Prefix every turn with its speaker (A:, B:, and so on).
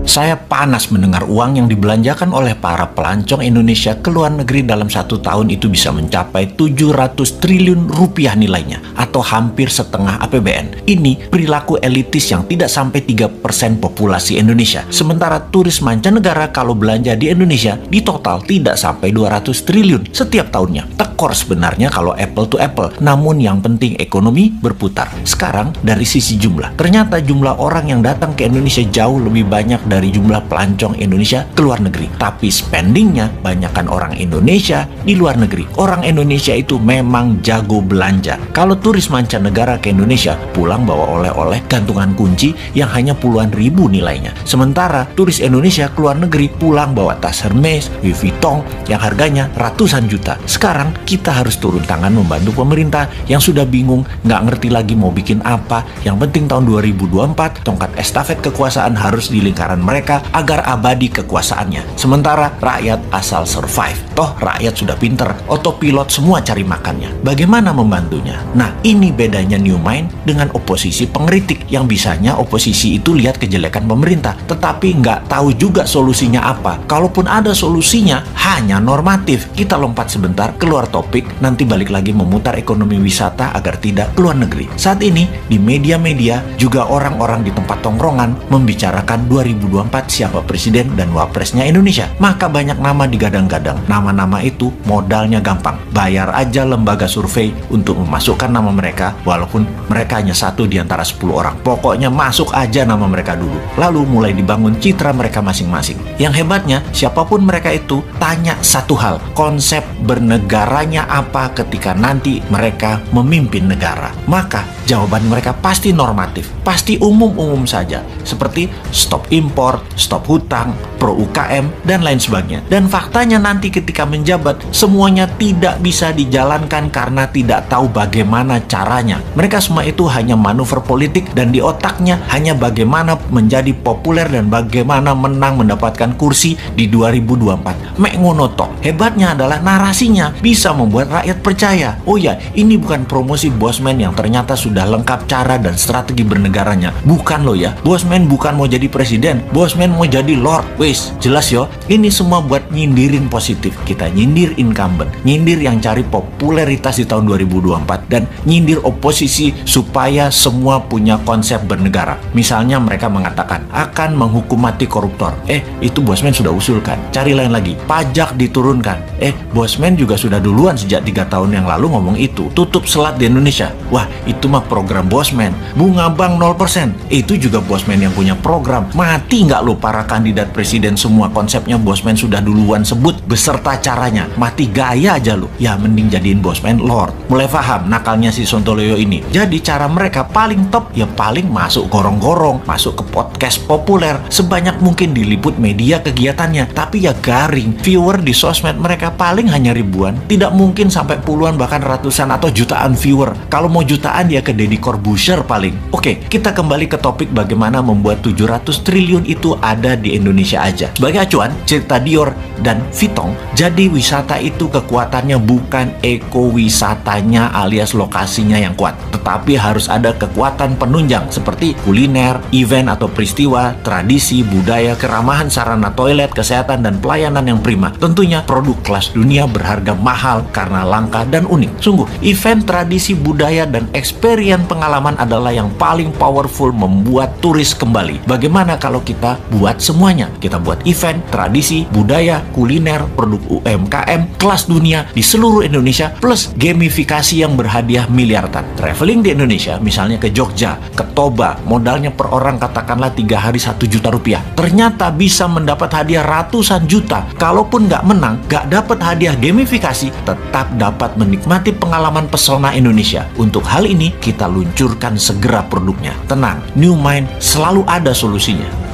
A: Saya panas mendengar uang yang dibelanjakan oleh para pelancong Indonesia ke luar negeri dalam 1 tahun itu bisa mencapai 700 triliun rupiah nilainya, atau hampir setengah APBN. Ini perilaku elitis yang tidak sampai 3% populasi Indonesia. Sementara turis mancanegara kalau belanja di Indonesia di total tidak sampai 200 triliun setiap tahunnya. Tekor sebenarnya kalau apple to apple, namun yang penting ekonomi berputar. Sekarang dari sisi jumlah, ternyata jumlah orang yang datang ke Indonesia jauh lebih banyak dari jumlah pelancong Indonesia ke luar negeri. Tapi spendingnya banyakkan orang Indonesia di luar negeri. Orang Indonesia itu memang jago belanja. Kalau turis mancanegara ke Indonesia pulang bawa oleh-oleh gantungan kunci yang hanya puluhan ribu nilainya. Sementara turis Indonesia ke luar negeri pulang bawa tas Hermes, Louis Vuitton yang harganya ratusan juta. Sekarang kita harus turun tangan membantu pemerintah yang sudah bingung, nggak ngerti lagi mau bikin apa. Yang penting tahun 2024 tongkat estafet kekuasaan harus di lingkaran mereka agar abadi kekuasaannya. Sementara rakyat asal survive. Toh rakyat sudah pinter, otopilot semua cari makannya. Bagaimana membantunya? Nah, ini bedanya New Mind dengan oposisi pengkritik, yang bisanya oposisi itu lihat kejelekan pemerintah, tetapi nggak tahu juga solusinya apa. Kalaupun ada solusinya, hanya normatif. Kita lompat sebentar keluar topik, nanti balik lagi memutar ekonomi wisata agar tidak keluar negeri. Saat ini di media-media juga orang-orang di tempat tongkrongan membicarakan 2024 siapa presiden dan wapresnya Indonesia. Maka banyak nama digadang-gadang. Nama-nama itu modalnya gampang. Bayar aja lembaga survei untuk memasukkan nama mereka, walaupun mereka hanya 1 di antara 10 orang. Pokoknya masuk aja nama mereka dulu. Lalu mulai dibangun citra mereka masing-masing. Yang hebatnya, siapapun mereka itu, tanya satu hal. Konsep bernegaranya apa ketika nanti mereka memimpin negara? Maka jawaban mereka pasti normatif, pasti umum-umum saja, seperti stop impor, stop hutang, pro UKM, dan lain sebagainya. Dan faktanya nanti ketika menjabat, semuanya tidak bisa dijalankan karena tidak tahu bagaimana caranya. Mereka semua itu hanya manuver politik, dan di otaknya hanya bagaimana menjadi populer dan bagaimana menang mendapatkan kursi di 2024. Mek ngono tok. Hebatnya adalah narasinya bisa membuat rakyat percaya. Oh ya, ini bukan promosi Bosman yang ternyata sudah lengkap cara dan strategi bernegaranya. Bukan loh ya. Bosman bukan mau jadi presiden, Bosman mau jadi lord. Wis, jelas yo. Ini semua buat nyindirin positif. Kita nyindir incumbent, nyindir yang cari popularitas di tahun 2024, dan nyindir oposisi supaya semua punya konsep bernegara. Misalnya mereka mengatakan akan menghukum mati koruptor. Itu Bosman sudah usulkan. Cari lain lagi. Pajak diturunkan. Bosman juga sudah duluan sejak 3 tahun yang lalu ngomong itu. Tutup selat di Indonesia. Wah, itu mah program Bosman. Bunga bank 0%. Itu juga Bosman yang punya program. Mati nggak lo para kandidat presiden semua konsepnya Bosman sudah duluan sebut beserta caranya. Mati gaya aja lo. Ya mending jadiin Bosman lord. Mulai paham nakalnya si Sontoloyo ini. Jadi cara mereka paling top ya paling masuk gorong-gorong, masuk ke podcast populer, sebanyak mungkin diliput media kegiatannya. Tapi ya garing. Viewer di sosmed mereka paling hanya ribuan. Tidak mungkin sampai puluhan bahkan ratusan atau jutaan viewer. Kalau mau jutaan ya ke Deddy Corbuzier paling. Oke, kita kembali ke topik bagaimana membuat 700 triliun itu ada di Indonesia aja. Sebagai acuan, cerita Dior dan Vuitton, jadi wisata itu kekuatannya bukan ekowisatanya alias lokasinya yang kuat, tetapi harus ada kekuatan penunjang seperti kuliner, event atau peristiwa, tradisi, budaya, keramahan sarana toilet, kesehatan, dan pelayanan yang prima. Tentunya produk kelas dunia berharga mahal karena langka dan unik. Sungguh, event, tradisi, budaya, dan experience pengalaman adalah yang paling powerful membuat turis kembali. Bagaimana kalau kita buat semuanya? Kita buat event, tradisi, budaya, kuliner, produk UMKM, kelas dunia di seluruh Indonesia, plus gamifikasi yang berhadiah miliaran. Traveling di Indonesia, misalnya ke Jogja, ke Toba, modalnya per orang katakanlah 3 hari 1 juta rupiah. Ternyata bisa mendapat hadiah ratusan juta. Kalaupun nggak menang, nggak dapat hadiah gamifikasi, tetap dapat menikmati pengalaman pesona Indonesia. Untuk hal ini, kita luncurkan segera produknya. Tenang, New Mind selalu ada solusinya.